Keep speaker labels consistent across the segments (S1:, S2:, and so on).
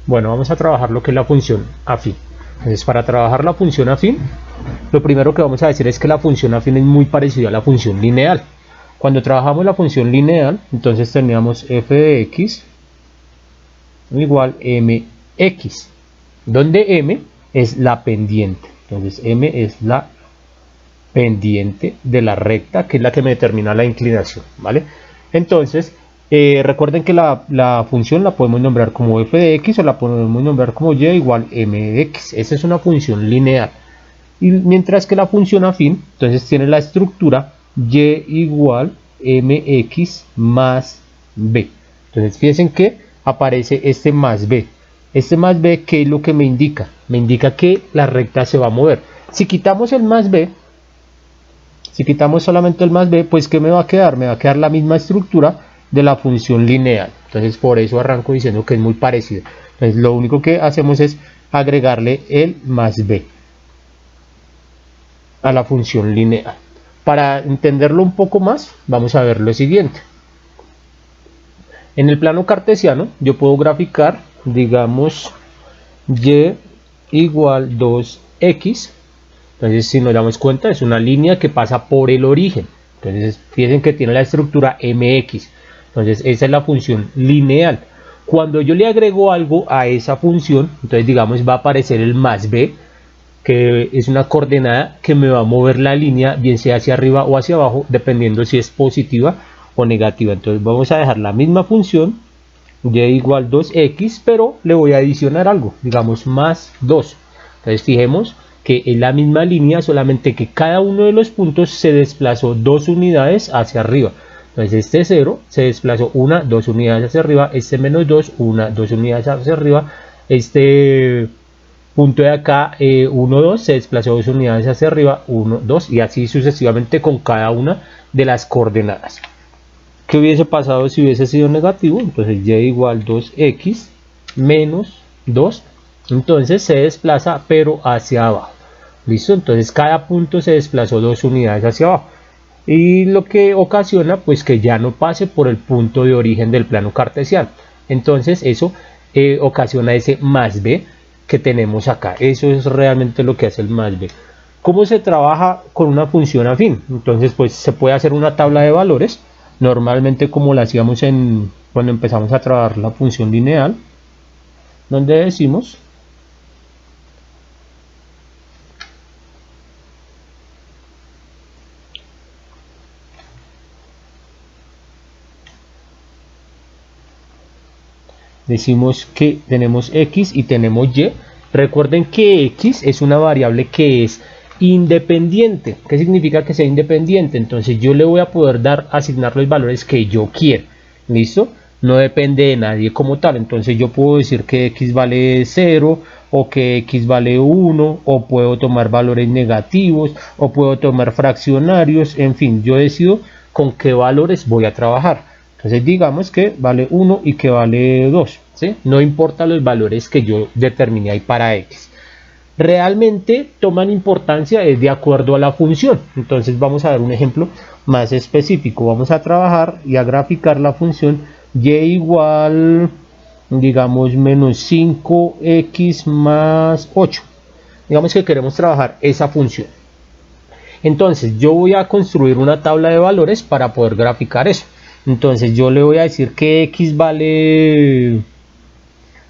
S1: Bueno, vamos a trabajar lo que es la función afín. Entonces, para trabajar la función afín, lo primero que vamos a decir es que la función afín es muy parecida a la función lineal. Cuando trabajamos la función lineal, entonces teníamos f de x igual mx, donde m es la pendiente. Entonces, m es la pendiente de la recta, que es la que me determina la inclinación, ¿vale? Entonces, recuerden que la función la podemos nombrar como f de x o la podemos nombrar como y igual m de x. Esa es una función lineal. Y mientras que la función afín, entonces tiene la estructura y igual mx más b. Entonces, fíjense que aparece este más b. Este más b, ¿qué es lo que me indica? Me indica que la recta se va a mover. Si quitamos el más b, si quitamos solamente el más b, pues ¿qué me va a quedar? Me va a quedar la misma estructura de la función lineal. Entonces por eso arranco diciendo que es muy parecido. Entonces lo único que hacemos es agregarle el más b a la función lineal. Para entenderlo un poco más, vamos a ver lo siguiente. En el plano cartesiano yo puedo graficar, digamos, y igual 2x. Entonces, si nos damos cuenta, es una línea que pasa por el origen. Entonces, fíjense que tiene la estructura mx. Entonces, esa es la función lineal. Cuando yo le agrego algo a esa función, entonces, digamos, va a aparecer el más b, que es una coordenada que me va a mover la línea, bien sea hacia arriba o hacia abajo, dependiendo si es positiva o negativa. Entonces, vamos a dejar la misma función, y igual 2x, pero le voy a adicionar algo, digamos más 2. Entonces fijemos que es la misma línea, solamente que cada uno de los puntos se desplazó 2 unidades hacia arriba. Entonces este 0 se desplazó 1, 2 unidades hacia arriba, este menos 2, 1, 2 unidades hacia arriba, este punto de acá 1, 2 se desplazó 2 unidades hacia arriba, 1, 2 y así sucesivamente con cada una de las coordenadas. ¿Qué hubiese pasado si hubiese sido negativo? Entonces y igual 2x menos 2. Entonces se desplaza pero hacia abajo. ¿Listo? Entonces cada punto se desplazó 2 unidades hacia abajo. Y lo que ocasiona pues que ya no pase por el punto de origen del plano cartesiano. Entonces eso ocasiona ese más b que tenemos acá. Eso es realmente lo que hace el más b. ¿Cómo se trabaja con una función afín? Entonces pues se puede hacer una tabla de valores. Normalmente como lo hacíamos cuando empezamos a trabajar la función lineal, donde decimos que tenemos x y tenemos y. Recuerden que x es una variable que es independiente. ¿Qué significa que sea independiente? Entonces yo le voy a poder asignar los valores que yo quiera. ¿Listo? No depende de nadie como tal. Entonces yo puedo decir que x vale 0 o que x vale 1 o puedo tomar valores negativos o puedo tomar fraccionarios. En fin, yo decido con qué valores voy a trabajar. Entonces digamos que vale 1 y que vale 2. ¿Sí? No importa los valores que yo determiné ahí para x. Realmente toman importancia de acuerdo a la función. Entonces vamos a ver un ejemplo más específico. Vamos a trabajar y a graficar la función y igual, digamos, menos 5x más 8. Digamos que queremos trabajar esa función. Entonces yo voy a construir una tabla de valores para poder graficar eso. Entonces yo le voy a decir que x vale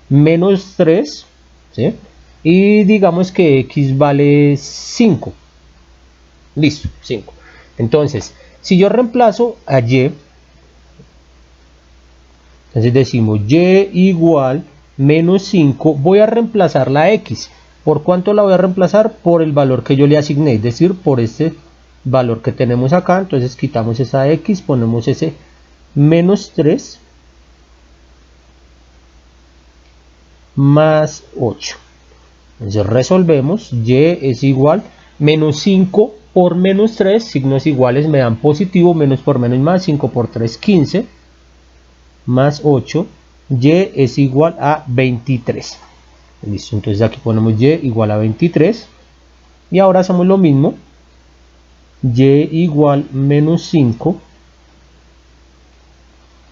S1: menos 3, ¿sí? Y digamos que x vale 5. Listo, 5. Entonces, si yo reemplazo a y, entonces decimos y igual menos 5, voy a reemplazar la x. ¿Por cuánto la voy a reemplazar? Por el valor que yo le asigné, es decir, por este valor que tenemos acá. Entonces quitamos esa x, ponemos ese menos 3 más 8. Entonces resolvemos, y es igual menos 5 por menos 3, signos iguales me dan positivo, menos por menos más, 5 por 3, 15, más 8, y es igual a 23. Listo, entonces aquí ponemos y igual a 23, y ahora hacemos lo mismo, y igual menos 5,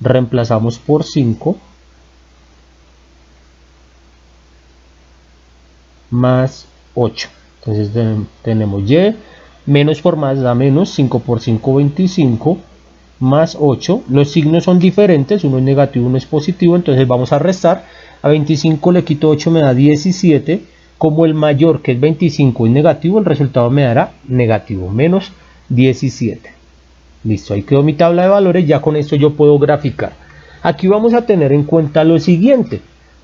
S1: reemplazamos por 5, más 8. Entonces tenemos y menos por más da menos, 5 por 5 25 más 8. Los signos son diferentes, uno es negativo, uno es positivo, entonces vamos a restar. A 25 le quito 8, me da 17. Como el mayor, que es 25, es negativo, el resultado me dará negativo, menos 17. Listo, ahí quedó mi tabla de valores. Ya con esto yo puedo graficar. Aquí vamos a tener en cuenta lo siguiente: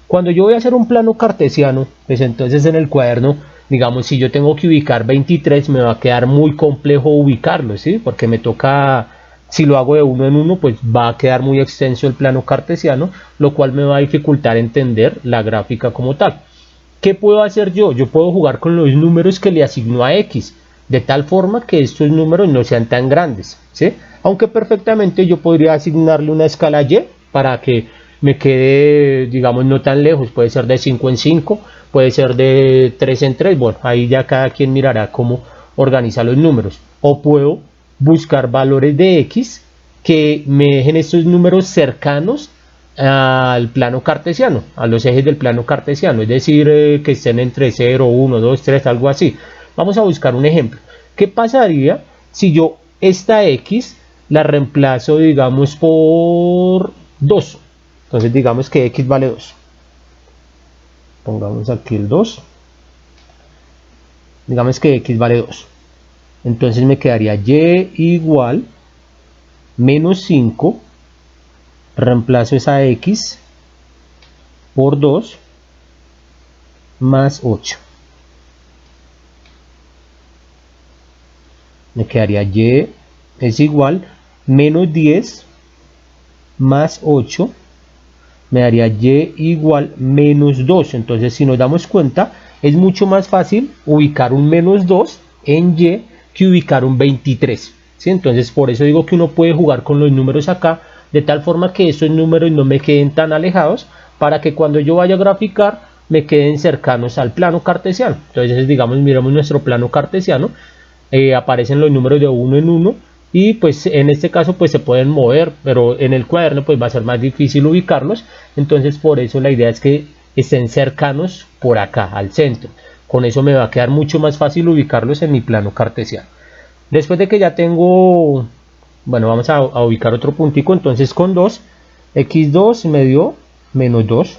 S1: cuando yo voy a hacer un plano cartesiano, pues entonces en el cuaderno, digamos, si yo tengo que ubicar 23, me va a quedar muy complejo ubicarlo, ¿sí? Porque me toca, si lo hago de uno en uno, pues va a quedar muy extenso el plano cartesiano, lo cual me va a dificultar entender la gráfica como tal. ¿Qué puedo hacer yo? Yo puedo jugar con los números que le asigno a X, de tal forma que estos números no sean tan grandes, ¿sí? Aunque perfectamente yo podría asignarle una escala Y para que me quede, digamos, no tan lejos. Puede ser de 5 en 5, puede ser de 3 en 3. Bueno, ahí ya cada quien mirará cómo organiza los números. O puedo buscar valores de X que me dejen estos números cercanos al plano cartesiano, a los ejes del plano cartesiano, es decir, que estén entre 0, 1, 2, 3, algo así. Vamos a buscar un ejemplo. ¿Qué pasaría si yo esta X la reemplazo, digamos, por 2? Entonces digamos que X vale 2. Pongamos aquí el 2. Digamos que X vale 2. Entonces me quedaría Y igual menos 5. Reemplazo esa X por 2 más 8. Me quedaría Y es igual menos 10 más 8, me daría Y igual menos 2. Entonces, si nos damos cuenta, es mucho más fácil ubicar un menos 2 en Y que ubicar un 23, ¿sí? Entonces, por eso digo que uno puede jugar con los números acá, de tal forma que esos números no me queden tan alejados, para que cuando yo vaya a graficar me queden cercanos al plano cartesiano. Entonces, digamos, miramos nuestro plano cartesiano. Aparecen los números de uno en uno, y pues en este caso pues se pueden mover, pero en el cuaderno pues va a ser más difícil ubicarlos. Entonces por eso la idea es que estén cercanos por acá al centro. Con eso me va a quedar mucho más fácil ubicarlos en mi plano cartesiano. Después de que ya tengo, bueno, vamos a ubicar otro puntico. Entonces con 2, x2 me dio menos 2,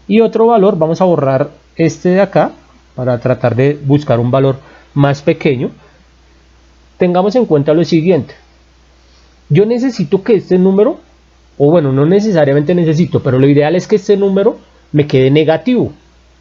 S1: y otro valor, vamos a borrar este de acá para tratar de buscar un valor más pequeño. Tengamos en cuenta lo siguiente: yo necesito que este número, o bueno, no necesariamente necesito, pero lo ideal es que este número me quede negativo,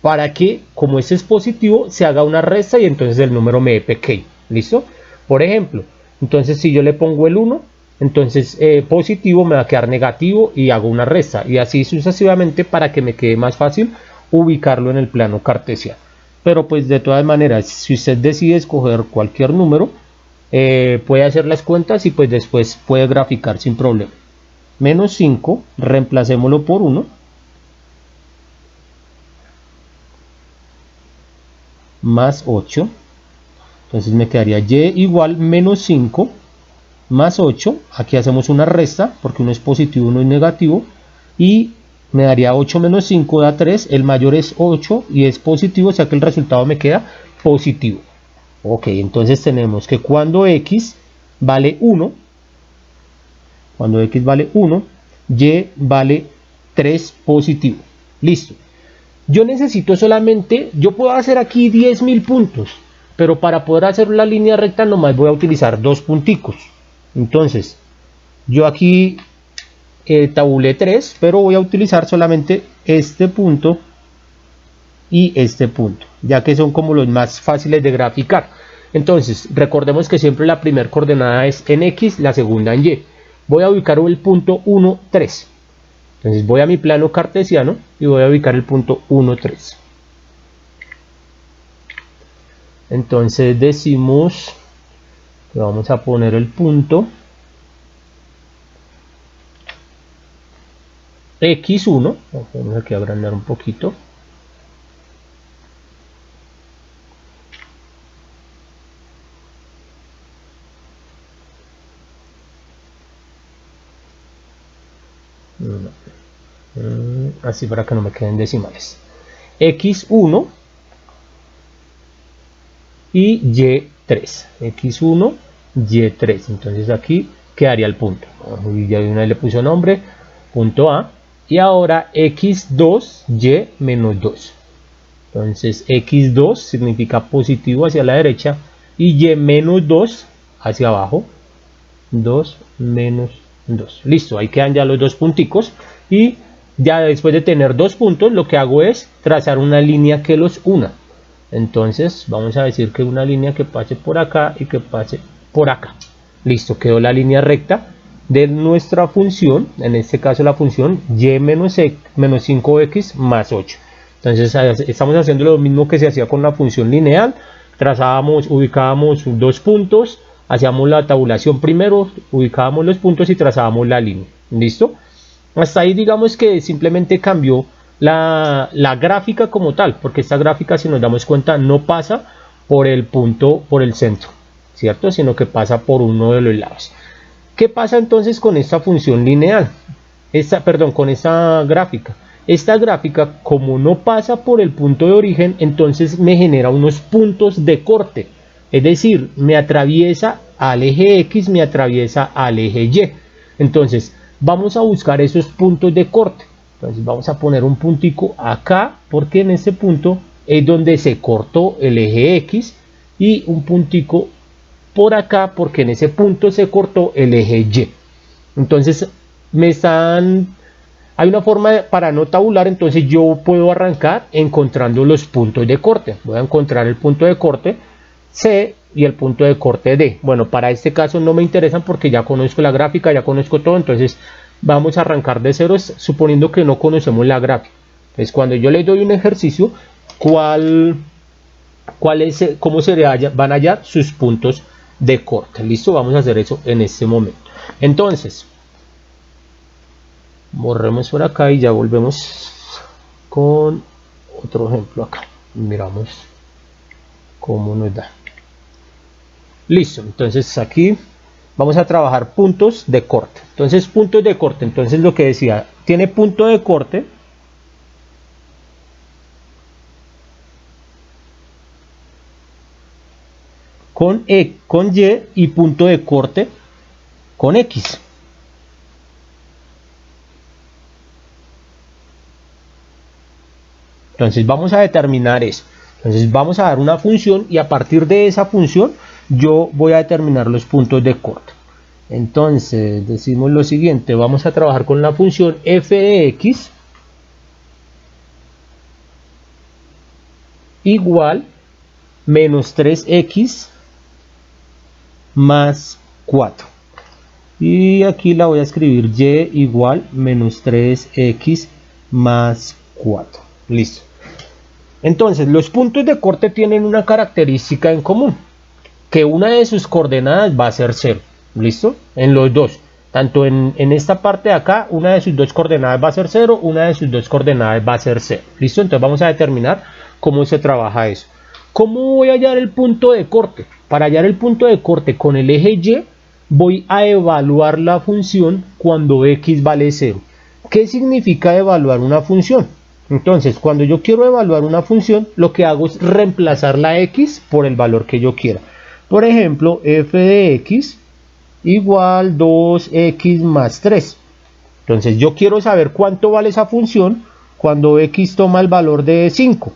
S1: para que, como este es positivo, se haga una resta y entonces el número me dé pequeño. ¿Listo? Por ejemplo, entonces si yo le pongo el 1, entonces positivo me va a quedar negativo y hago una resta, y así sucesivamente, para que me quede más fácil ubicarlo en el plano cartesiano. Pero pues de todas maneras, si usted decide escoger cualquier número, puede hacer las cuentas y pues después puede graficar sin problema. Menos 5, reemplacémoslo por 1, más 8. Entonces me quedaría Y igual menos 5 más 8. Aquí hacemos una resta porque uno es positivo, uno es negativo, y me daría 8 menos 5 da 3. El mayor es 8 y es positivo, o sea que el resultado me queda positivo. Ok, entonces tenemos que cuando X vale 1, Y vale 3 positivo. Listo. Yo necesito solamente, yo puedo hacer aquí 10.000 puntos, pero para poder hacer la línea recta nomás voy a utilizar dos punticos. Entonces, yo aquí tabulé 3, pero voy a utilizar solamente este punto y este punto, ya que son como los más fáciles de graficar. Entonces, recordemos que siempre la primera coordenada es en X, la segunda en Y. Voy a ubicar el punto 1, 3. Entonces voy a mi plano cartesiano y voy a ubicar el punto 1, 3. Entonces decimos que vamos a poner el punto X1. Vamos aquí a agrandar un poquito. Así para que no me queden decimales. x1 y y3, x1, y3. Entonces aquí quedaría el punto. Y ya de una vez le puso nombre, punto A. Y ahora x2, y menos 2. Entonces x2 significa positivo hacia la derecha y y menos 2 hacia abajo. 2 menos 2. Listo, ahí quedan ya los dos punticos. Y ya después de tener dos puntos, lo que hago es trazar una línea que los una. Entonces vamos a decir que una línea que pase por acá y que pase por acá. Listo, quedó la línea recta de nuestra función, en este caso la función y menos 5x más 8. Entonces estamos haciendo lo mismo que se hacía con la función lineal. Trazábamos, ubicábamos dos puntos, hacíamos la tabulación primero, ubicábamos los puntos y trazábamos la línea. ¿Listo? Hasta ahí digamos que simplemente cambió la gráfica como tal, porque esta gráfica, si nos damos cuenta, no pasa por el punto, por el centro, ¿cierto? Sino que pasa por uno de los lados. ¿Qué pasa entonces con esta función lineal? Con esta gráfica. Esta gráfica, como no pasa por el punto de origen, entonces me genera unos puntos de corte. Es decir, me atraviesa al eje X, me atraviesa al eje Y. Entonces, vamos a buscar esos puntos de corte. Entonces, vamos a poner un puntico acá, porque en este punto es donde se cortó el eje X, y un puntico por acá, porque en ese punto se cortó el eje Y. Entonces, hay una forma para no tabular, entonces yo puedo arrancar encontrando los puntos de corte. Voy a encontrar el punto de corte C y el punto de corte D. Bueno, para este caso no me interesan porque ya conozco la gráfica, ya conozco todo, entonces vamos a arrancar de ceros suponiendo que no conocemos la gráfica. Entonces cuando yo les doy un ejercicio, ¿cómo van a hallar sus puntos de corte? Listo, vamos a hacer eso en este momento. Entonces, borremos por acá y ya volvemos con otro ejemplo acá. Miramos cómo nos da. Listo, entonces aquí vamos a trabajar puntos de corte. Entonces, puntos de corte, entonces lo que decía, tiene punto de corte con Y y punto de corte con X. Entonces vamos a determinar eso. Entonces vamos a dar una función y a partir de esa función yo voy a determinar los puntos de corte. Entonces decimos lo siguiente, vamos a trabajar con la función f de x igual menos 3x más 4. Y aquí la voy a escribir y igual menos 3x más 4. Listo. Entonces, los puntos de corte tienen una característica en común, que una de sus coordenadas va a ser 0. ¿Listo? En los dos. Tanto en esta parte de acá, una de sus dos coordenadas va a ser 0, una de sus dos coordenadas va a ser 0. ¿Listo? Entonces vamos a determinar cómo se trabaja eso. ¿Cómo voy a hallar el punto de corte? Para hallar el punto de corte con el eje Y, voy a evaluar la función cuando x vale 0. ¿Qué significa evaluar una función? Entonces, cuando yo quiero evaluar una función, lo que hago es reemplazar la x por el valor que yo quiera. Por ejemplo, f de x igual 2x más 3. Entonces, yo quiero saber cuánto vale esa función cuando x toma el valor de 5.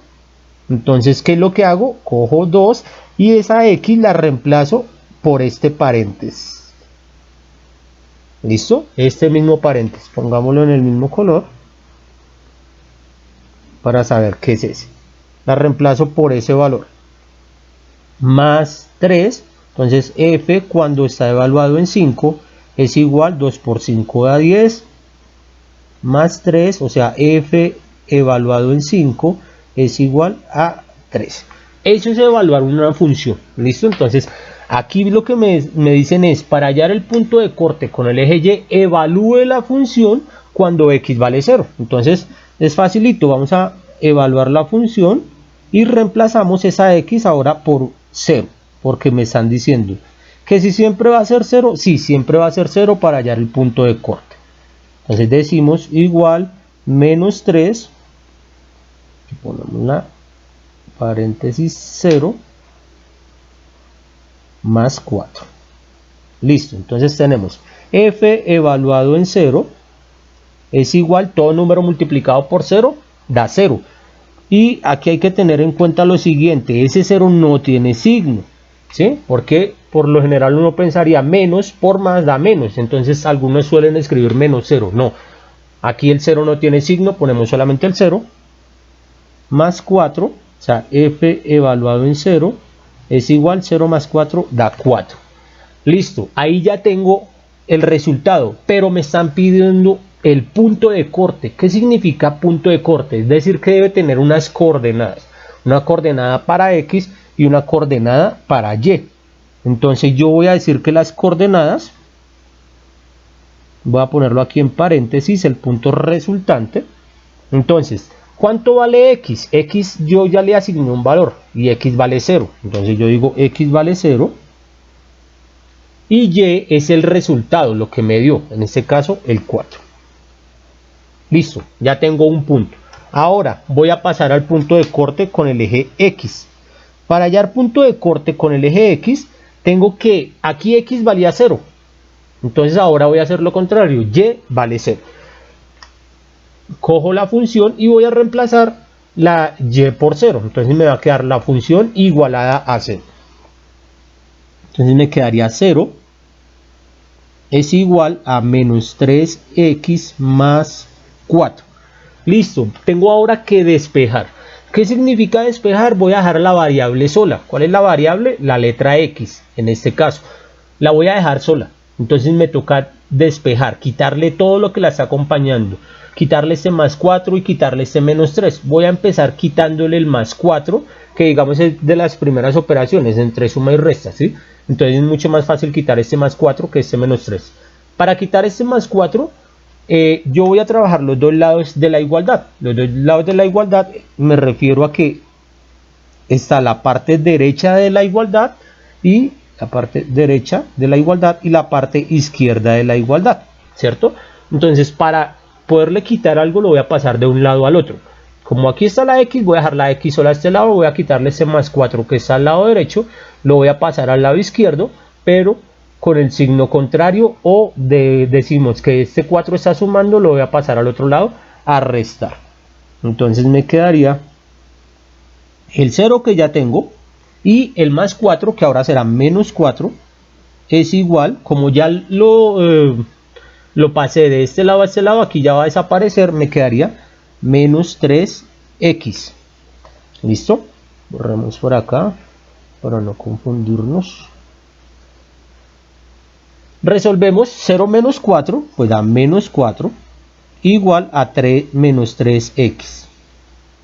S1: Entonces, ¿qué es lo que hago? Cojo 2 y esa x la reemplazo por este paréntesis. ¿Listo? Este mismo paréntesis, pongámoslo en el mismo color para saber qué es ese. La reemplazo por ese valor. Más 3, entonces f cuando está evaluado en 5 es igual 2 por 5 da 10, más 3, o sea f evaluado en 5 es igual a 3. Eso es evaluar una función. ¿Listo? Entonces aquí lo que me dicen es, para hallar el punto de corte con el eje Y, evalúe la función cuando x vale 0. Entonces es facilito, vamos a evaluar la función y reemplazamos esa x ahora por 0, porque me están diciendo que si siempre va a ser 0, sí, siempre va a ser 0 para hallar el punto de corte. Entonces decimos igual menos 3 ponemos la paréntesis 0 más 4. Listo, entonces tenemos f evaluado en 0 es igual, todo número multiplicado por 0 da 0. Y aquí hay que tener en cuenta lo siguiente, ese 0 no tiene signo, ¿sí? Porque por lo general uno pensaría menos por más da menos, entonces algunos suelen escribir menos 0, no. Aquí el 0 no tiene signo, ponemos solamente el 0, más 4, o sea, f evaluado en 0 es igual, 0 más 4 da 4. Listo, ahí ya tengo el resultado, pero me están pidiendo el punto de corte. ¿Qué significa punto de corte? Es decir, que debe tener unas coordenadas, una coordenada para X y una coordenada para Y. Entonces yo voy a decir que las coordenadas, voy a ponerlo aquí en paréntesis, el punto resultante. Entonces, ¿cuánto vale X? X yo ya le asigné un valor y X vale 0. Entonces yo digo X vale 0. Y Y es el resultado, lo que me dio, en este caso el 4. Listo, ya tengo un punto. Ahora voy a pasar al punto de corte con el eje X. Para hallar punto de corte con el eje X, tengo que, aquí X valía 0. Entonces ahora voy a hacer lo contrario, Y vale 0. Cojo la función y voy a reemplazar la Y por 0. Entonces me va a quedar la función igualada a 0. Entonces me quedaría 0 es igual a menos 3x más 4. Listo, tengo ahora que despejar. ¿Qué significa despejar? Voy a dejar la variable sola. ¿Cuál es la variable? La letra X, en este caso. La voy a dejar sola. Entonces me toca despejar, quitarle todo lo que la está acompañando. Quitarle este más 4 y quitarle este menos 3. Voy a empezar quitándole el más 4, que digamos es de las primeras operaciones, entre suma y resta, ¿sí? Entonces es mucho más fácil quitar este más 4 que este menos 3. Para quitar este más 4, yo voy a trabajar los dos lados de la igualdad. Los dos lados de la igualdad me refiero a que está la parte derecha de la igualdad y la parte derecha de la igualdad y la parte izquierda de la igualdad, ¿cierto? Entonces para poderle quitar algo lo voy a pasar de un lado al otro. Como aquí está la X, voy a dejar la X sola a este lado, voy a quitarle este más 4 que está al lado derecho, lo voy a pasar al lado izquierdo, pero con el signo contrario, o decimos que este 4 está sumando, lo voy a pasar al otro lado a restar. Entonces me quedaría el 0 que ya tengo y el más 4 que ahora será menos 4 es igual, como ya lo pasé de este lado a este lado, aquí ya va a desaparecer, me quedaría menos 3x. ¿Listo? Borramos por acá para no confundirnos. Resolvemos 0 menos 4, pues da menos 4 igual a 3 menos 3x.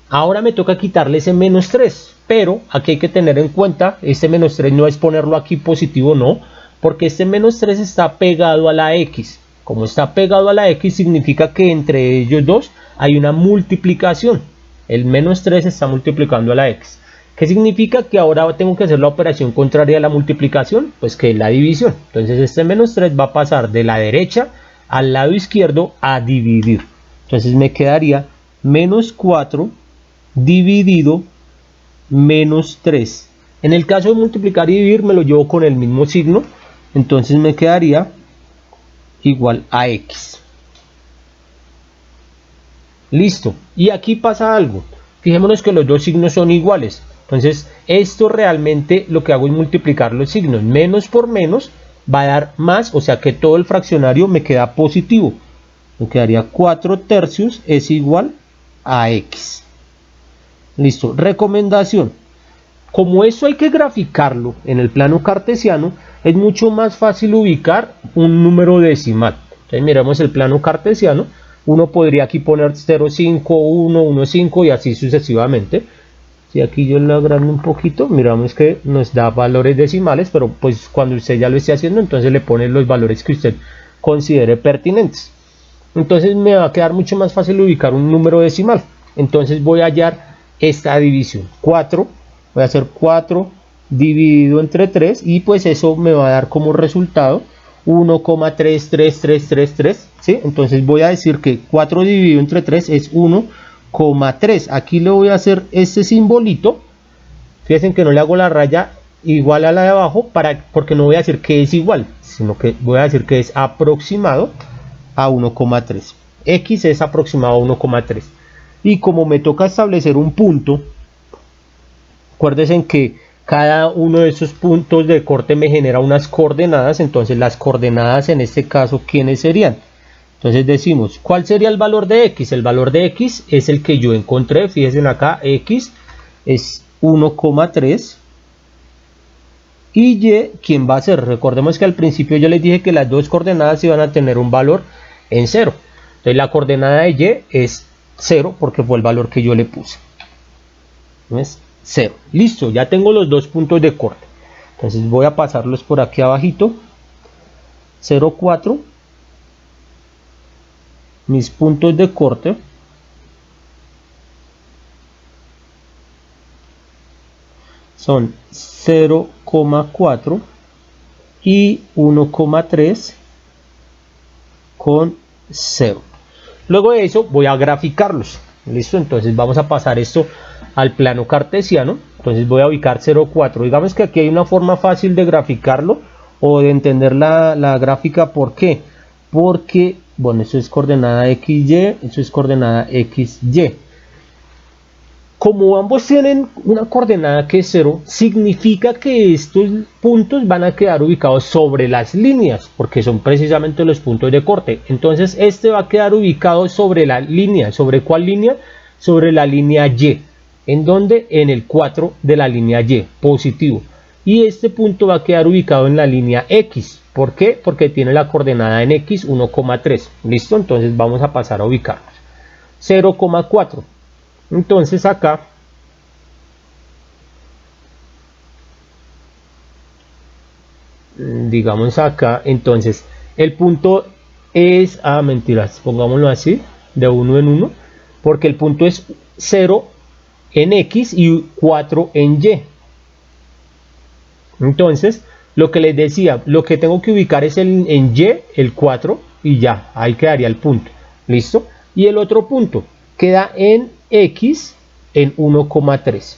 S1: Ahora me toca quitarle ese menos 3, pero aquí hay que tener en cuenta, este menos 3 no es ponerlo aquí positivo, no, porque este menos 3 está pegado a la x. Como está pegado a la x, significa que entre ellos dos hay una multiplicación. El menos 3 está multiplicando a la x. ¿Qué significa? Que ahora tengo que hacer la operación contraria a la multiplicación, pues que es la división. Entonces este menos 3 va a pasar de la derecha al lado izquierdo a dividir. Entonces me quedaría menos 4 dividido menos 3. En el caso de multiplicar y dividir me lo llevo con el mismo signo, entonces me quedaría igual a x. Listo, y aquí pasa algo, fijémonos que los dos signos son iguales, entonces esto realmente lo que hago es multiplicar los signos, menos por menos va a dar más, o sea que todo el fraccionario me queda positivo, me quedaría 4 tercios es igual a x. Listo, recomendación, como eso hay que graficarlo en el plano cartesiano, es mucho más fácil ubicar un número decimal. Entonces miremos el plano cartesiano, uno podría aquí poner 0,5, 1, 1,5 y así sucesivamente. Si aquí yo lo agrando un poquito, miramos que nos da valores decimales, pero pues cuando usted ya lo esté haciendo, entonces le pone los valores que usted considere pertinentes. Entonces me va a quedar mucho más fácil ubicar un número decimal. Entonces voy a hallar esta división, 4, voy a hacer 4 dividido entre 3 y pues eso me va a dar como resultado 1,33333, ¿sí? Entonces voy a decir que 4 dividido entre 3 es 1,33333. 1,3. Aquí le voy a hacer este simbolito. Fíjense que no le hago la raya igual a la de abajo porque no voy a decir que es igual, sino que voy a decir que es aproximado a 1,3. X es aproximado a 1,3. Y como me toca establecer un punto, acuérdense que cada uno de esos puntos de corte me genera unas coordenadas. Entonces las coordenadas en este caso, ¿quiénes serían? Entonces decimos, ¿cuál sería el valor de X? El valor de X es el que yo encontré. Fíjense acá, X es 1,3. Y Y, ¿quién va a ser? Recordemos que al principio yo les dije que las dos coordenadas iban a tener un valor en 0. Entonces la coordenada de Y es 0 porque fue el valor que yo le puse. ¿Ves? 0. Listo, ya tengo los dos puntos de corte. Entonces voy a pasarlos por aquí abajito. 0,4. Mis puntos de corte son 0,4 y 1,3 con 0. Luego de eso voy a graficarlos. Listo, entonces vamos a pasar esto al plano cartesiano. Entonces voy a ubicar 0,4. Digamos que aquí hay una forma fácil de graficarlo o de entender la gráfica. ¿Por qué? Porque, bueno, esto es coordenada XY, esto es coordenada XY. Como ambos tienen una coordenada que es 0, significa que estos puntos van a quedar ubicados sobre las líneas, porque son precisamente los puntos de corte. Entonces este va a quedar ubicado sobre la línea. ¿Sobre cuál línea? Sobre la línea Y. ¿En dónde? En el 4 de la línea Y, positivo. Y este punto va a quedar ubicado en la línea X. ¿Por qué? Porque tiene la coordenada en X 1,3. ¿Listo? Entonces vamos a pasar a ubicarlos. 0,4. Entonces acá digamos acá, entonces el punto es, mentiras, pongámoslo así, de 1 en 1, porque el punto es 0 en X y 4 en Y. Entonces lo que les decía, lo que tengo que ubicar es en Y, el 4, y ya, ahí quedaría el punto. ¿Listo? Y el otro punto queda en X en 1,3.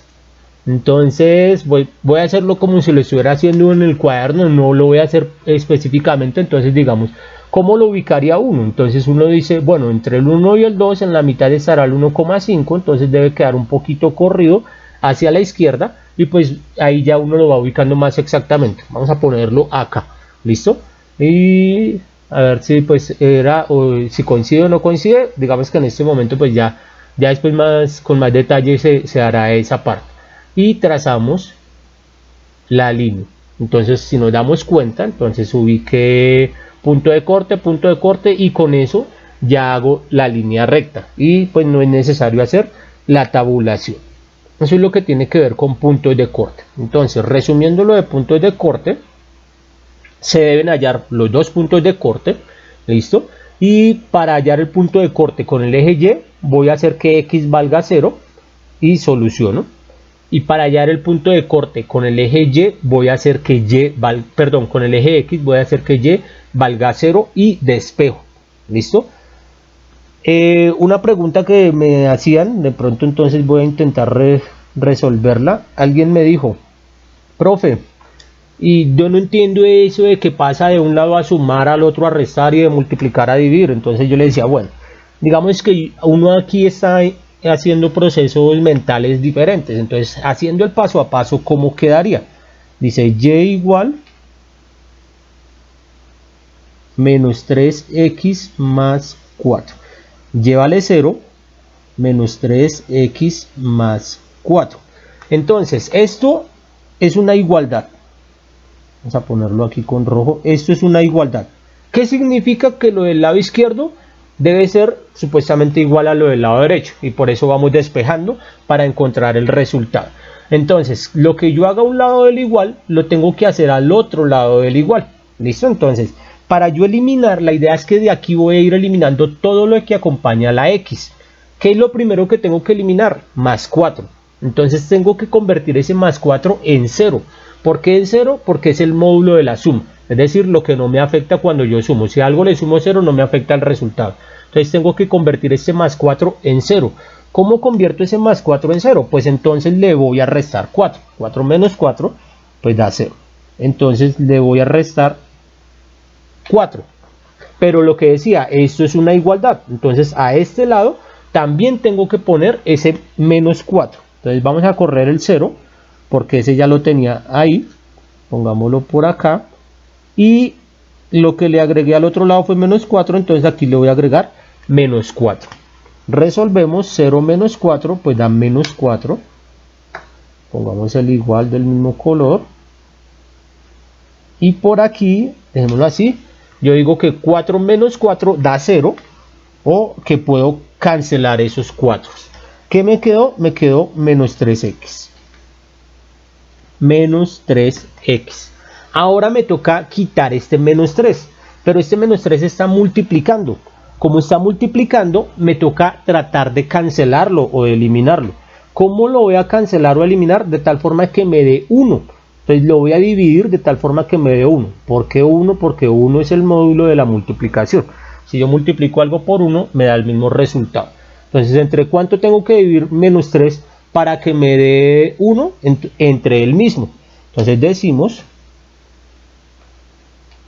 S1: Entonces voy a hacerlo como si lo estuviera haciendo en el cuaderno, no lo voy a hacer específicamente. Entonces digamos, ¿cómo lo ubicaría uno? Entonces uno dice, bueno, entre el 1 y el 2 en la mitad estará el 1,5, entonces debe quedar un poquito corrido hacia la izquierda y pues ahí ya uno lo va ubicando más exactamente. Vamos a ponerlo acá, ¿listo? Y a ver si pues era, o si coincide o no coincide. Digamos que en este momento pues ya después con más detalle se hará esa parte. Y trazamos la línea. Entonces si nos damos cuenta, entonces ubiqué punto de corte y con eso ya hago la línea recta. Y pues no es necesario hacer la tabulación. Eso es lo que tiene que ver con puntos de corte. Entonces resumiendo lo de puntos de corte, se deben hallar los dos puntos de corte. ¿Listo? Y para hallar el punto de corte con el eje Y, voy a hacer que X valga 0 y soluciono. Y para hallar el punto de corte con el eje Y, voy a hacer que con el eje X voy a hacer que Y valga 0 y despejo. ¿Listo? Una pregunta que me hacían, de pronto entonces voy a intentar resolverla. Alguien me dijo, profe, y yo no entiendo eso de que pasa de un lado a sumar, al otro a restar y de multiplicar a dividir. Entonces yo le decía, bueno, digamos que uno aquí está haciendo procesos mentales diferentes. Entonces haciendo el paso a paso, ¿cómo quedaría? Dice Y igual menos 3x más 4. Y vale 0 menos 3x más 4. Entonces esto es una igualdad. Vamos a ponerlo aquí con rojo. Esto es una igualdad. ¿Qué significa? Que lo del lado izquierdo debe ser supuestamente igual a lo del lado derecho. Y por eso vamos despejando para encontrar el resultado. Entonces, lo que yo haga a un lado del igual, lo tengo que hacer al otro lado del igual. ¿Listo? Entonces, para yo eliminar, la idea es que de aquí voy a ir eliminando todo lo que acompaña a la X. ¿Qué es lo primero que tengo que eliminar? Más 4. Entonces tengo que convertir ese más 4 en 0. ¿Por qué en 0? Porque es el módulo de la suma, es decir, lo que no me afecta cuando yo sumo. Si a algo le sumo 0, no me afecta el resultado. Entonces tengo que convertir este más 4 en 0. ¿Cómo convierto ese más 4 en 0? Pues entonces le voy a restar 4. 4 menos 4, pues da 0. Entonces le voy a restar 4. Pero lo que decía, esto es una igualdad. Entonces a este lado también tengo que poner ese menos 4. Entonces vamos a correr el 0, porque ese ya lo tenía ahí. Pongámoslo por acá. Y lo que le agregué al otro lado fue menos 4, entonces aquí le voy a agregar menos 4. Resolvemos 0 menos 4, pues da menos 4. Pongamos el igual del mismo color. Y por aquí, dejémoslo así, yo digo que 4 menos 4 da 0, o que puedo cancelar esos 4. ¿Qué me quedó? Me quedó menos 3x. Menos 3x. Ahora me toca quitar este menos 3, pero este menos 3 está multiplicando. Como está multiplicando, me toca tratar de cancelarlo o de eliminarlo. ¿Cómo lo voy a cancelar o eliminar? De tal forma que me dé 1. Entonces lo voy a dividir de tal forma que me dé 1. ¿Por qué 1? Porque 1 es el módulo de la multiplicación. Si yo multiplico algo por 1, me da el mismo resultado. Entonces, ¿entre cuánto tengo que dividir menos 3 para que me dé 1? Entre el mismo. Entonces decimos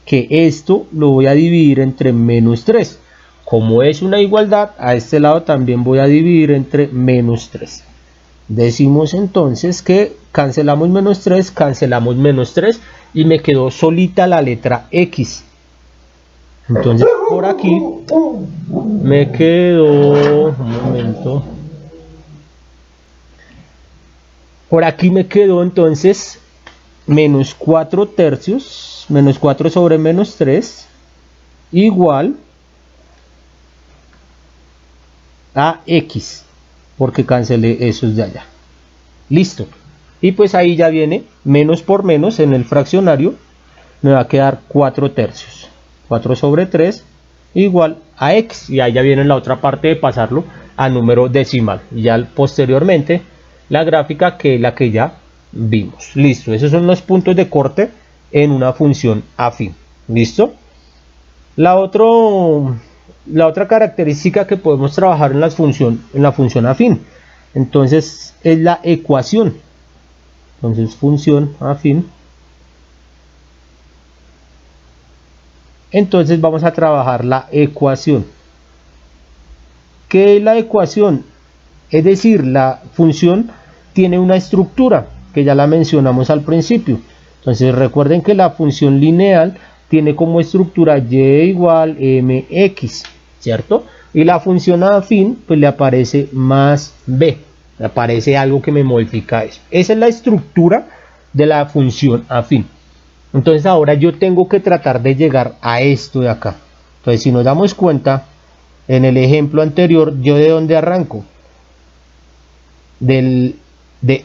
S1: que esto lo voy a dividir entre menos 3. Como es una igualdad, a este lado también voy a dividir entre menos 3. Decimos entonces que cancelamos menos 3, cancelamos menos 3 y me quedó solita la letra X. Entonces por aquí me quedó, un momento, por aquí me quedó entonces menos 4 tercios, menos 4 sobre menos 3, igual a X, porque cancelé esos de allá. Listo. Y pues ahí ya viene menos por menos en el fraccionario, me va a quedar 4 tercios. 4 sobre 3 igual a X, y ahí ya viene la otra parte de pasarlo a número decimal. Y ya posteriormente la gráfica, que es la que ya vimos. Listo, esos son los puntos de corte en una función afín. ¿Listo? La otra característica que podemos trabajar en la función afín, entonces, es la ecuación. Entonces, función afín. Entonces vamos a trabajar la ecuación. ¿Qué es la ecuación? Es decir, la función tiene una estructura que ya la mencionamos al principio. Entonces recuerden que la función lineal tiene como estructura y igual mx, ¿cierto? Y la función afín, pues le aparece más b, le aparece algo que me modifica eso. Esa es la estructura de la función afín. Entonces ahora yo tengo que tratar de llegar a esto de acá. Entonces si nos damos cuenta, en el ejemplo anterior, ¿yo de dónde arranco? De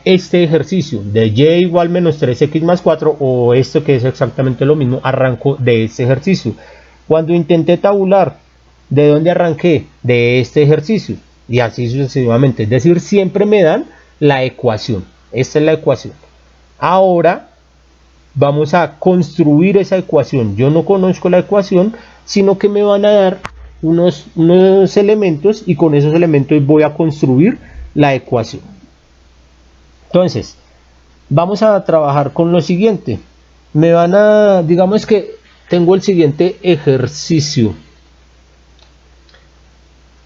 S1: este ejercicio, de y igual menos 3x más 4, o esto que es exactamente lo mismo, arranco de este ejercicio. Cuando intenté tabular, ¿de dónde arranqué? De este ejercicio, y así sucesivamente. Es decir, siempre me dan la ecuación. Esta es la ecuación. Ahora vamos a construir esa ecuación. Yo no conozco la ecuación, sino que me van a dar unos elementos, y con esos elementos voy a construir la ecuación. Entonces, vamos a trabajar con lo siguiente. Digamos que tengo el siguiente ejercicio.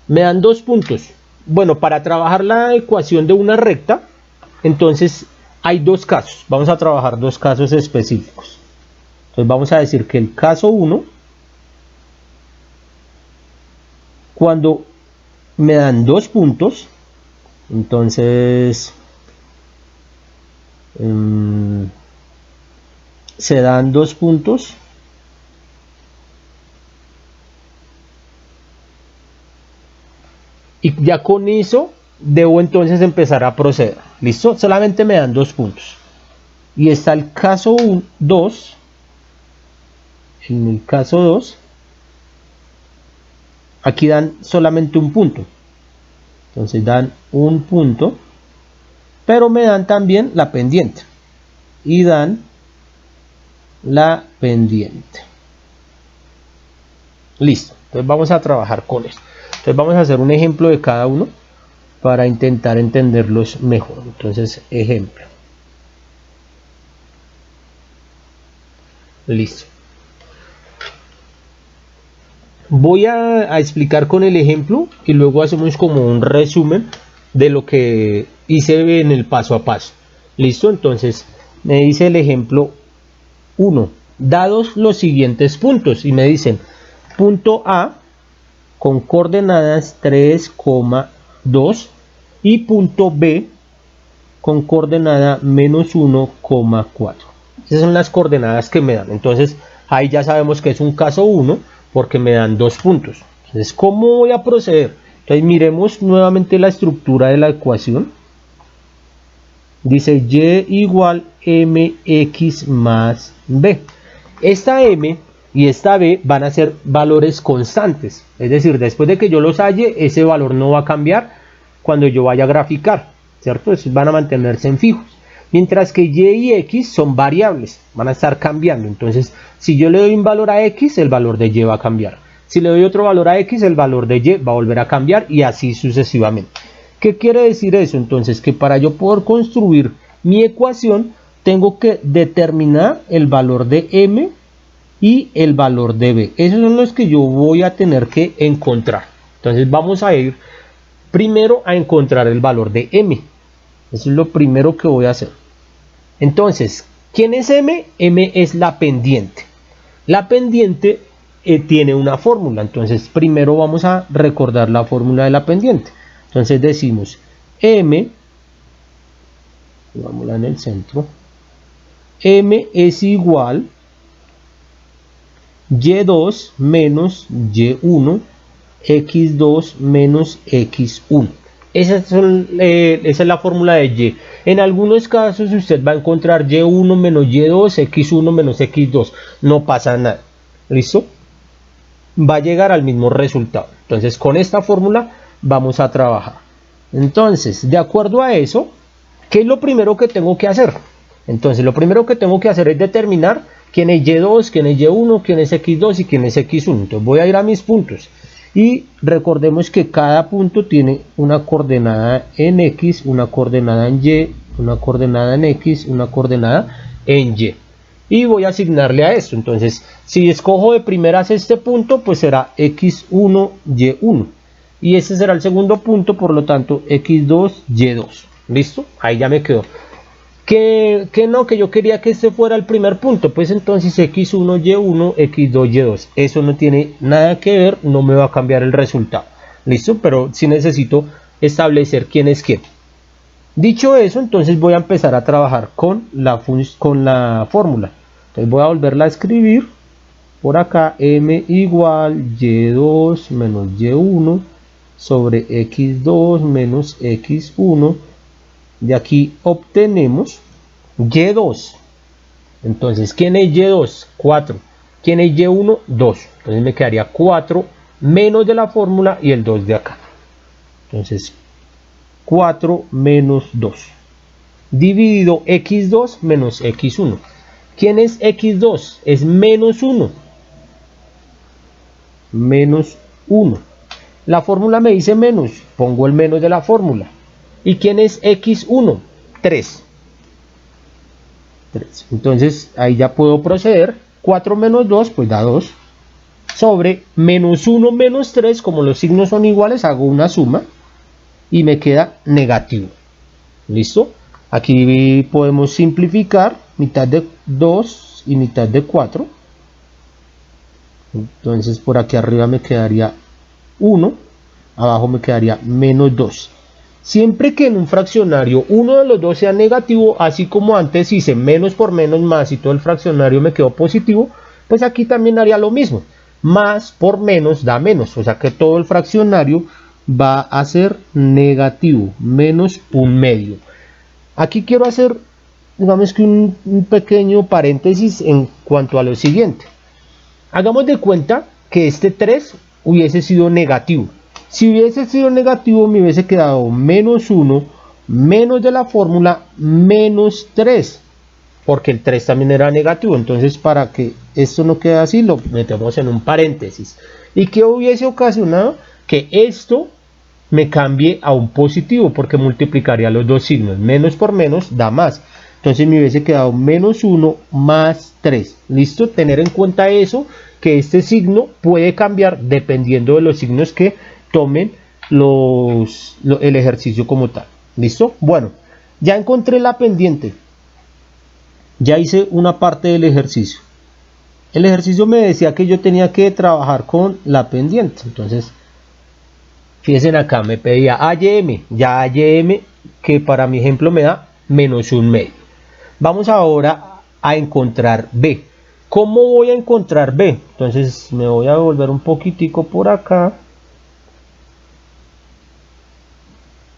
S1: Me dan 2 puntos. Bueno, para trabajar la ecuación de una recta, entonces hay 2 casos. Vamos a trabajar 2 casos específicos. Entonces vamos a decir que el caso 1, cuando me dan 2 puntos, entonces se dan 2 puntos y ya con eso debo entonces empezar a proceder. ¿Listo? Solamente me dan 2 puntos. Y está el caso 2. En el caso 2, aquí dan solamente un punto. Entonces dan un punto, pero me dan también la pendiente. Y dan la pendiente. Listo. Entonces vamos a trabajar con esto. Entonces vamos a hacer un ejemplo de cada uno. para intentar entenderlos mejor. Entonces, ejemplo. Listo. Voy a explicar con el ejemplo y luego hacemos como un resumen de lo que hice en el paso a paso. Listo, entonces me dice el ejemplo 1. Dados los siguientes puntos y me dicen punto A con coordenadas 3,2 y punto B con coordenada menos 1,4. Esas son las coordenadas que me dan. Entonces ahí ya sabemos que es un caso 1 porque me dan 2 puntos. Entonces, ¿cómo voy a proceder? Entonces miremos nuevamente la estructura de la ecuación. Dice y igual mx más b. Esta m y esta b van a ser valores constantes. Es decir, después de que yo los halle, ese valor no va a cambiar cuando yo vaya a graficar, ¿cierto? Entonces van a mantenerse en fijos. Mientras que y y x son variables, van a estar cambiando. Entonces, si yo le doy un valor a x, el valor de y va a cambiar. Si le doy otro valor a x, el valor de y va a volver a cambiar y así sucesivamente. ¿Qué quiere decir eso? Entonces, que para yo poder construir mi ecuación, tengo que determinar el valor de m y el valor de b. Esos son los que yo voy a tener que encontrar. Entonces, vamos a ir primero a encontrar el valor de m. Eso es lo primero que voy a hacer. Entonces, ¿quién es m? M es la pendiente. La pendiente tiene una fórmula. Entonces, primero vamos a recordar la fórmula de la pendiente. Entonces decimos m, pongámosla en el centro, m es igual y2 menos y1, x2 menos x1. Esa es la fórmula de y. En algunos casos usted va a encontrar y1 menos y2, x1 menos x2. No pasa nada. ¿Listo? Va a llegar al mismo resultado. Entonces con esta fórmula vamos a trabajar. Entonces, de acuerdo a eso, ¿qué es lo primero que tengo que hacer? Entonces, lo primero que tengo que hacer es determinar quién es y2, quién es y1, quién es x2 y quién es x1. Entonces, voy a ir a mis puntos. Y recordemos que cada punto tiene una coordenada en x, una coordenada en y, una coordenada en x, una coordenada en y. Y voy a asignarle a esto. Entonces, si escojo de primeras este punto, pues será x1, y1. Y ese será el segundo punto, por lo tanto, x2, y2. ¿Listo? Ahí ya me quedó. Que yo quería que este fuera el primer punto. Pues entonces x1, y1, x2, y2. Eso no tiene nada que ver, no me va a cambiar el resultado. ¿Listo? Pero sí necesito establecer quién es quién. Dicho eso, entonces voy a empezar a trabajar con la fórmula. Entonces voy a volverla a escribir. Por acá, m igual y2 menos y1 sobre x2 menos x1. De aquí obtenemos y2. Entonces, ¿quién es y2? 4. ¿Quién es y1? 2. Entonces me quedaría 4 menos de la fórmula y el 2 de acá. Entonces, 4 menos 2. Dividido x2 menos x1. ¿Quién es x2? Es menos 1. Menos 1. La fórmula me dice menos. Pongo el menos de la fórmula. ¿Y quién es x1? 3. 3. Entonces ahí ya puedo proceder. 4 menos 2 pues da 2. Sobre menos 1 menos 3, como los signos son iguales, hago una suma. Y me queda negativo. ¿Listo? Aquí podemos simplificar. Mitad de 2 y mitad de 4. Entonces por aquí arriba me quedaría 1. Abajo me quedaría menos 2. Siempre que en un fraccionario uno de los dos sea negativo, así como antes hice menos por menos más y todo el fraccionario me quedó positivo, pues aquí también haría lo mismo. Más por menos da menos, o sea que todo el fraccionario va a ser negativo, menos un medio. Aquí quiero hacer, digamos que un pequeño paréntesis en cuanto a lo siguiente. Hagamos de cuenta que este 3 hubiese sido negativo. Si hubiese sido negativo, me hubiese quedado menos 1, menos de la fórmula, menos 3. Porque el 3 también era negativo. Entonces, para que esto no quede así, lo metemos en un paréntesis. ¿Y qué hubiese ocasionado? Que esto me cambie a un positivo, porque multiplicaría los dos signos. Menos por menos da más. Entonces me hubiese quedado menos 1 más 3. ¿Listo? Tener en cuenta eso, que este signo puede cambiar dependiendo de los signos que tomen el ejercicio como tal. ¿Listo? Bueno, ya encontré la pendiente. Ya hice una parte del ejercicio. El ejercicio me decía que yo tenía que trabajar con la pendiente. Entonces, fíjense acá, me pedía AYM. Ya AYM, que para mi ejemplo me da menos 1 medio. Vamos ahora a encontrar B. ¿Cómo voy a encontrar B? Entonces me voy a volver un poquitico por acá.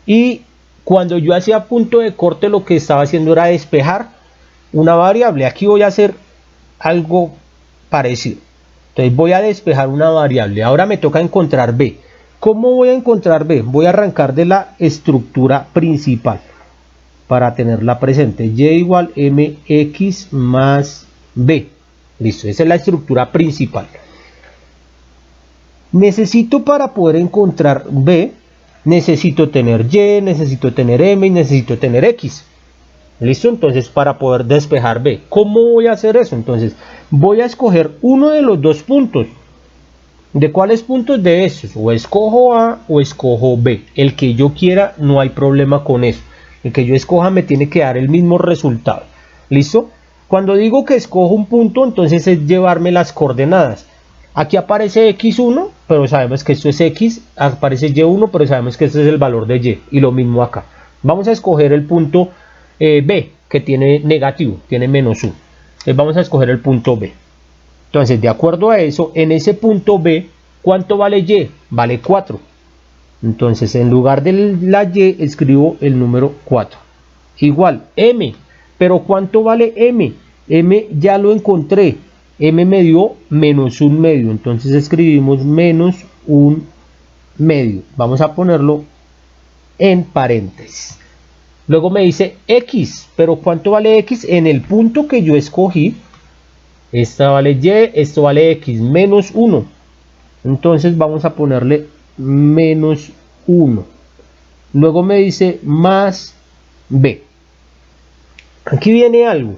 S1: Y cuando yo hacía punto de corte, lo que estaba haciendo era despejar una variable. Aquí voy a hacer algo parecido. Entonces voy a despejar una variable. Ahora me toca encontrar B. ¿Cómo voy a encontrar B? Voy a arrancar de la estructura principal para tenerla presente. Y igual mx más b. Listo, esa es la estructura principal. Necesito, para poder encontrar b, necesito tener y, necesito tener m y necesito tener x. Listo, entonces para poder despejar b, ¿cómo voy a hacer eso? Entonces voy a escoger uno de los dos puntos. ¿De cuáles puntos? De estos. O escojo A o escojo B. El que yo quiera, no hay problema con eso. El que yo escoja me tiene que dar el mismo resultado. ¿Listo? Cuando digo que escojo un punto, entonces es llevarme las coordenadas. Aquí aparece x1, pero sabemos que esto es x. Aparece y1, pero sabemos que este es el valor de y. Y lo mismo acá. Vamos a escoger el punto B, que tiene negativo, tiene menos 1. Entonces vamos a escoger el punto B. Entonces, de acuerdo a eso, en ese punto B, ¿cuánto vale y? Vale 4. Entonces, en lugar de la y, escribo el número 4. Igual, m. ¿Pero cuánto vale m? M ya lo encontré. M me dio menos 1 medio. Entonces, escribimos menos 1 medio. Vamos a ponerlo en paréntesis. Luego me dice x. ¿Pero cuánto vale x? En el punto que yo escogí. Esta vale y, esto vale x, menos 1. Entonces vamos a ponerle menos 1. Luego me dice más b. Aquí viene algo.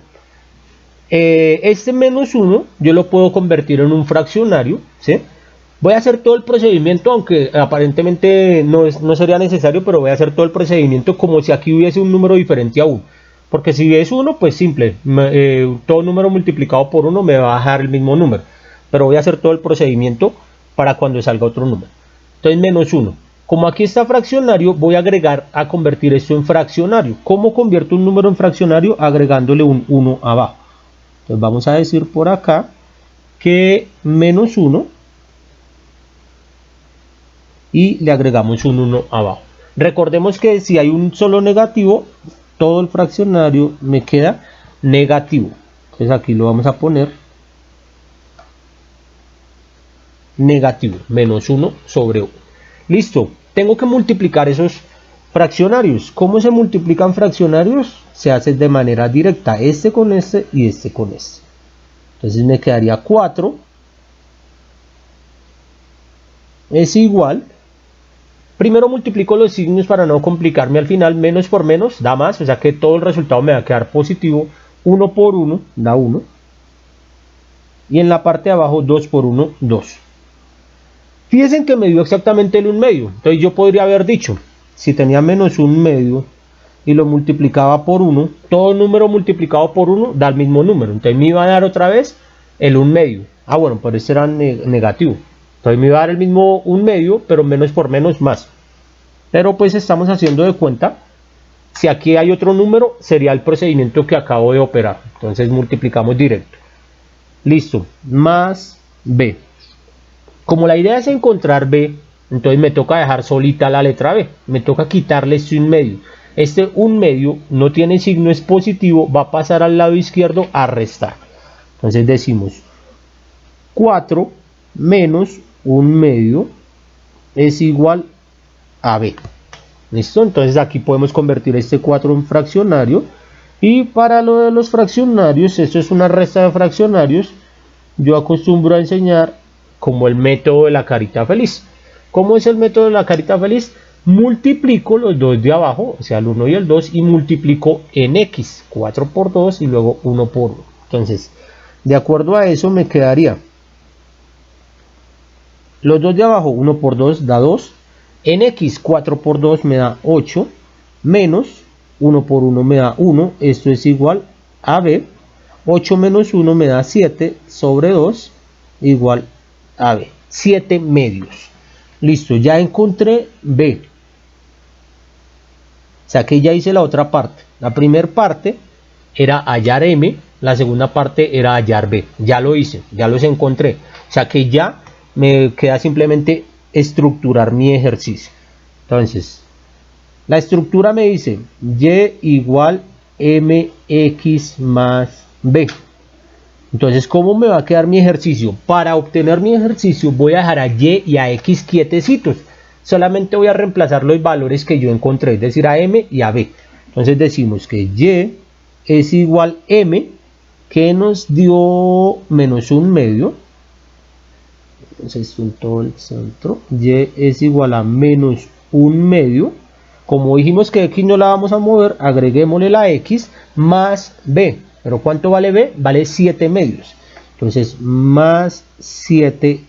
S1: Este menos 1 yo lo puedo convertir en un fraccionario, ¿sí? Voy a hacer todo el procedimiento, aunque aparentemente no sería necesario, pero voy a hacer todo el procedimiento como si aquí hubiese un número diferente a 1. Porque si es 1, pues simple, todo número multiplicado por 1 me va a dejar el mismo número. Pero voy a hacer todo el procedimiento para cuando salga otro número. Entonces menos 1. Como aquí está fraccionario, voy a agregar a convertir esto en fraccionario. ¿Cómo convierto un número en fraccionario? Agregándole un 1 abajo. Entonces vamos a decir por acá que menos 1 y le agregamos un 1 abajo. Recordemos que si hay un solo negativo, todo el fraccionario me queda negativo. Entonces aquí lo vamos a poner negativo, menos 1 sobre 1. Listo, tengo que multiplicar esos fraccionarios. ¿Cómo se multiplican fraccionarios? Se hace de manera directa, este con este y este con este. Entonces me quedaría 4 es igual. Primero multiplico los signos para no complicarme al final. Menos por menos da más, o sea que todo el resultado me va a quedar positivo. 1 por 1 da 1. Y en la parte de abajo 2 por 1, 2. Fíjense que me dio exactamente el 1 medio. Entonces yo podría haber dicho, si tenía menos 1 medio y lo multiplicaba por 1, todo número multiplicado por 1 da el mismo número. Entonces me iba a dar otra vez el 1 medio. Ah, bueno, pero este era negativo. Entonces me iba a dar el mismo 1 medio, pero menos por menos más. Pero pues estamos haciendo de cuenta, si aquí hay otro número, sería el procedimiento que acabo de operar. Entonces multiplicamos directo. Listo, más b. Como la idea es encontrar b, entonces me toca dejar solita la letra b. Me toca quitarle este 1 medio. Este 1 medio no tiene signo, es positivo, va a pasar al lado izquierdo a restar. Entonces decimos 4 menos 1 medio es igual a b. ¿Listo? Entonces aquí podemos convertir este 4 en fraccionario. Y para lo de los fraccionarios, esto es una resta de fraccionarios. Yo acostumbro a enseñar como el método de la carita feliz. ¿Cómo es el método de la carita feliz? multiplico los dos de abajo, o sea el 1 y el 2, y multiplico en x, 4 por 2 y luego 1 por 1. Entonces, de acuerdo a eso me quedaría los dos de abajo, 1 por 2 da 2, en x 4 por 2 me da 8, menos 1 por 1 me da 1, esto es igual a b, 8 menos 1 me da 7 sobre 2 igual a b, 7 medios. Listo, ya encontré b. O sea que ya hice la otra parte. La primera parte era hallar m, la segunda parte era hallar b. Ya lo hice, ya los encontré. O sea que ya me queda simplemente estructurar mi ejercicio. Entonces, la estructura me dice y igual mx más b. Entonces, ¿cómo me va a quedar mi ejercicio? Para obtener mi ejercicio voy a dejar a y y a x quietecitos. Solamente voy a reemplazar los valores que yo encontré, es decir, a m y a b. Entonces decimos que y es igual a m, que nos dio menos 1 medio. Entonces, todo el centro. Y es igual a menos 1 medio. Como dijimos que x no la vamos a mover, agreguémosle la x más b. ¿Pero cuánto vale b? Vale 7 medios. Entonces, más 7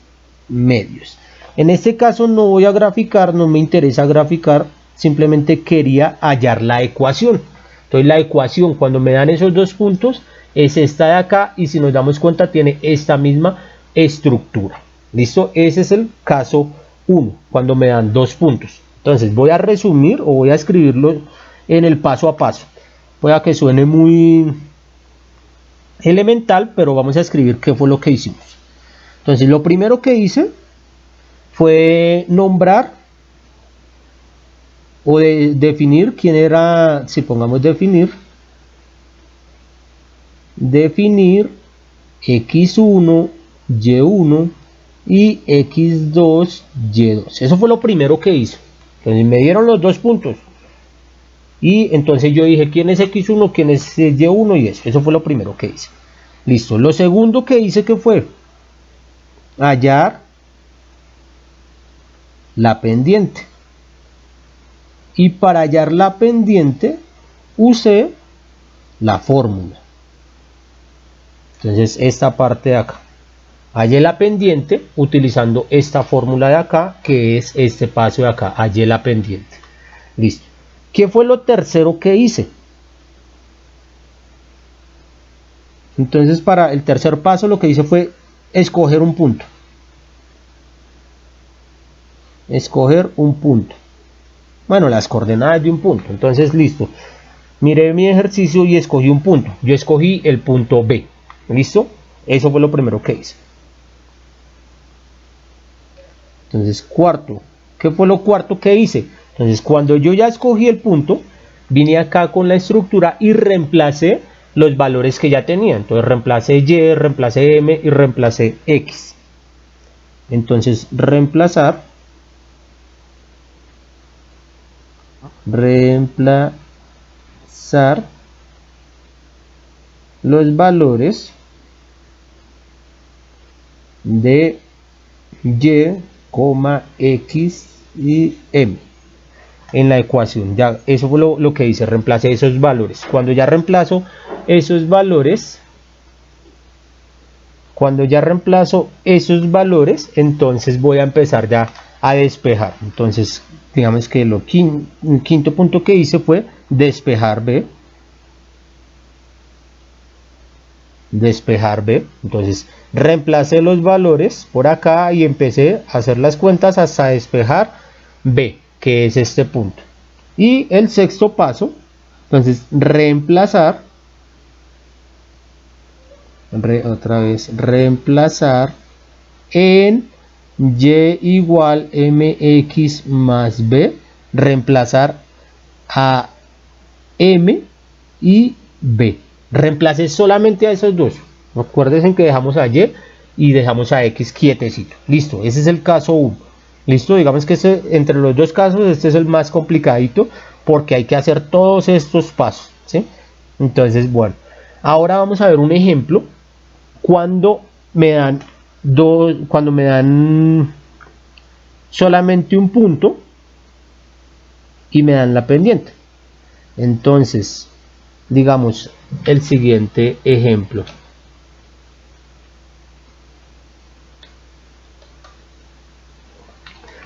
S1: medios. En este caso no voy a graficar, no me interesa graficar, simplemente quería hallar la ecuación. Entonces la ecuación cuando me dan esos dos puntos es esta de acá y si nos damos cuenta tiene esta misma estructura. ¿Listo? Ese es el caso 1, cuando me dan dos puntos. Entonces voy a resumir o voy a escribirlo en el paso a paso. Puede que suene muy elemental, pero vamos a escribir qué fue lo que hicimos. Entonces lo primero que hice fue nombrar o definir quién era, si pongamos definir x1, y1 y x2, y2. Eso fue lo primero que hice. Entonces me dieron los dos puntos. Y entonces yo dije quién es x1, quién es y1 y eso. Eso fue lo primero que hice. Listo. Lo segundo que hice que fue hallar la pendiente. Y para hallar la pendiente usé la fórmula. Entonces esta parte de acá. Hallé la pendiente utilizando esta fórmula de acá, que es este paso de acá. Hallé la pendiente. Listo. ¿Qué fue lo tercero que hice? Entonces para el tercer paso lo que hice fue escoger un punto. Escoger un punto. Bueno, las coordenadas de un punto. Entonces, listo. Miré mi ejercicio y escogí un punto. Yo escogí el punto B. ¿Listo? Eso fue lo primero que hice. Entonces, cuarto. ¿Qué fue lo cuarto que hice? Entonces, cuando yo ya escogí el punto, vine acá con la estructura y reemplacé los valores que ya tenía. Entonces, reemplacé y, reemplacé m y reemplacé x. Entonces, reemplazar los valores de y, x y m en la ecuación. Ya eso fue lo que hice, reemplacé esos valores. Cuando ya reemplazo esos valores, entonces voy a empezar ya a despejar. Entonces digamos que el quinto punto que hice fue despejar b. Entonces reemplacé los valores por acá y empecé a hacer las cuentas hasta despejar b, que es este punto. Y el sexto paso, entonces reemplazar en y igual mx más b, reemplazar a m y b. Reemplacé solamente a esos dos. Acuérdense que dejamos a y dejamos a x quietecito. Listo, ese es el caso 1. Listo, digamos que entre los dos casos este es el más complicadito porque hay que hacer todos estos pasos, ¿sí? Entonces, bueno, ahora vamos a ver un ejemplo cuando me dan solamente un punto y me dan la pendiente. Entonces, digamos el siguiente ejemplo.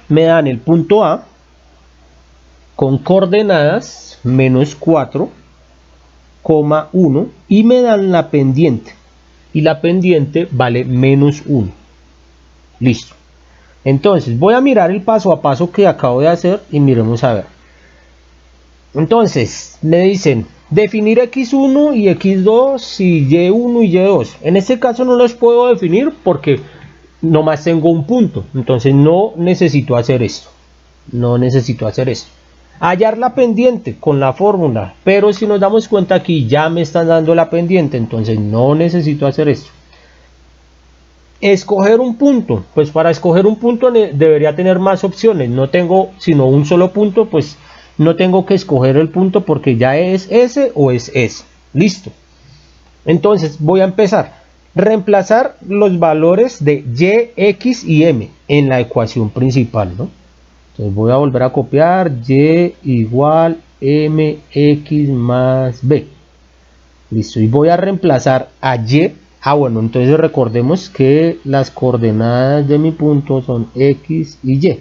S1: Me dan el punto A con coordenadas menos 4,1 y me dan la pendiente. Y la pendiente vale menos 1. Listo. Entonces voy a mirar el paso a paso que acabo de hacer y miremos a ver. Entonces me dicen definir x1 y x2 y y1 y y2. En este caso no los puedo definir porque nomás tengo un punto. Entonces no necesito hacer esto. No necesito hacer esto. Hallar la pendiente con la fórmula. Pero si nos damos cuenta aquí ya me están dando la pendiente. Entonces no necesito hacer esto. Escoger un punto, pues para escoger un punto debería tener más opciones. No tengo sino un solo punto, pues no tengo que escoger el punto porque ya es ese o es ese. Listo. Entonces voy a empezar. Reemplazar los valores de y, x y m en la ecuación principal, ¿no? Entonces voy a volver a copiar y igual mx más b. Listo. Y voy a reemplazar a y. Bueno, entonces recordemos que las coordenadas de mi punto son x y y.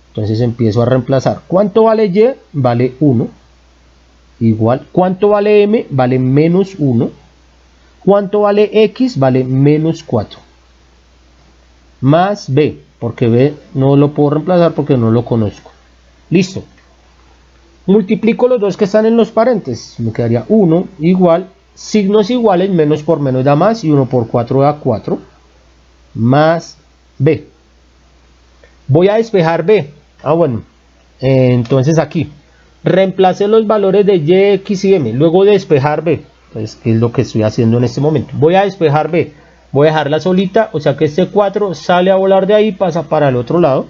S1: Entonces empiezo a reemplazar. ¿Cuánto vale y? Vale 1. Igual. ¿Cuánto vale m? Vale menos 1. ¿Cuánto vale x? Vale menos 4. Más b, porque b no lo puedo reemplazar porque no lo conozco. Listo. Multiplico los dos que están en los paréntesis. Me quedaría 1 igual. Signos iguales, menos por menos da más y 1 por 4 da 4, más b. Voy a despejar b. Bueno, entonces aquí, reemplace los valores de y, x y m, luego despejar b, pues que es lo que estoy haciendo en este momento. Voy a despejar b, voy a dejarla solita, o sea que este 4 sale a volar de ahí, pasa para el otro lado,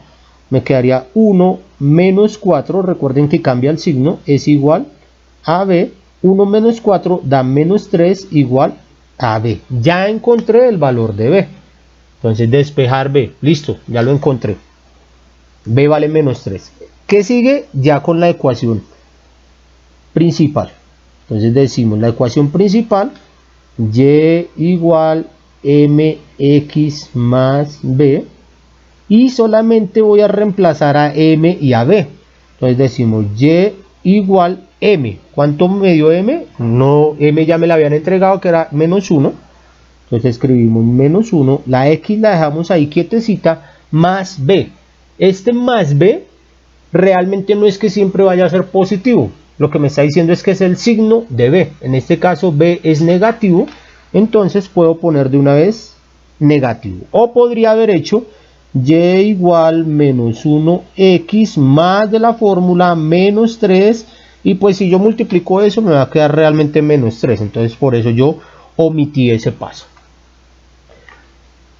S1: me quedaría 1 menos 4, recuerden que cambia el signo, es igual a b. 1 menos 4 da menos 3 igual a b. Ya encontré el valor de b. Entonces despejar b. Listo, ya lo encontré. B vale menos 3. ¿Qué sigue? Ya con la ecuación principal. Entonces decimos la ecuación principal. Y igual mx más b. Y solamente voy a reemplazar a m y a b. Entonces decimos y igual m. ¿Cuánto me dio m? No, m ya me la habían entregado que era menos 1. Entonces escribimos menos 1. La x la dejamos ahí quietecita. Más b. Este más b realmente no es que siempre vaya a ser positivo. Lo que me está diciendo es que es el signo de b. En este caso b es negativo. Entonces puedo poner de una vez negativo. O podría haber hecho y igual menos 1x más de la fórmula menos 3. Y pues si yo multiplico eso me va a quedar realmente menos 3. Entonces por eso yo omití ese paso.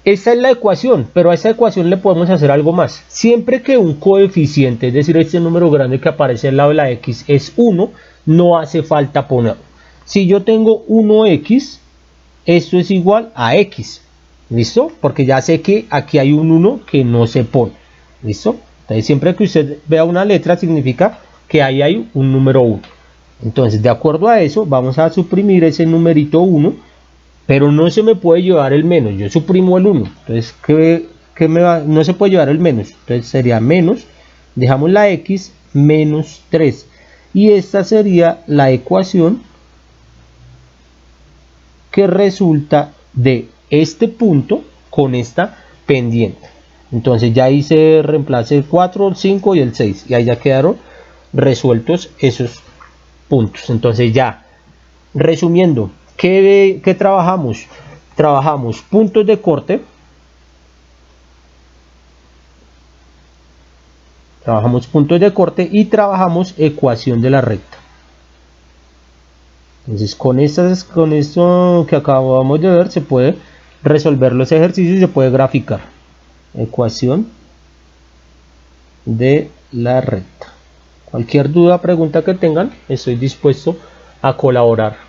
S1: Esta es la ecuación, pero a esta ecuación le podemos hacer algo más. Siempre que un coeficiente, es decir, este número grande que aparece al lado de la x es 1, no hace falta ponerlo. Si yo tengo 1x, esto es igual a x. ¿Listo? Porque ya sé que aquí hay un 1 que no se pone. ¿Listo? Entonces siempre que usted vea una letra significa que ahí hay un número 1. Entonces de acuerdo a eso vamos a suprimir ese numerito 1. Pero no se me puede llevar el menos. Yo suprimo el 1. Entonces no se puede llevar el menos. Entonces sería menos. Dejamos la x menos 3. Y esta sería la ecuación que resulta de este punto con esta pendiente. Entonces ya ahí se reemplaza el 4, el 5 y el 6. Y ahí ya quedaron resueltos esos puntos. Entonces ya, resumiendo, ¿qué trabajamos? Trabajamos puntos de corte. Trabajamos puntos de corte y trabajamos ecuación de la recta. Entonces con esto que acabamos de ver se puede resolver los ejercicios y se puede graficar. Ecuación de la recta. Cualquier duda, pregunta que tengan, estoy dispuesto a colaborar.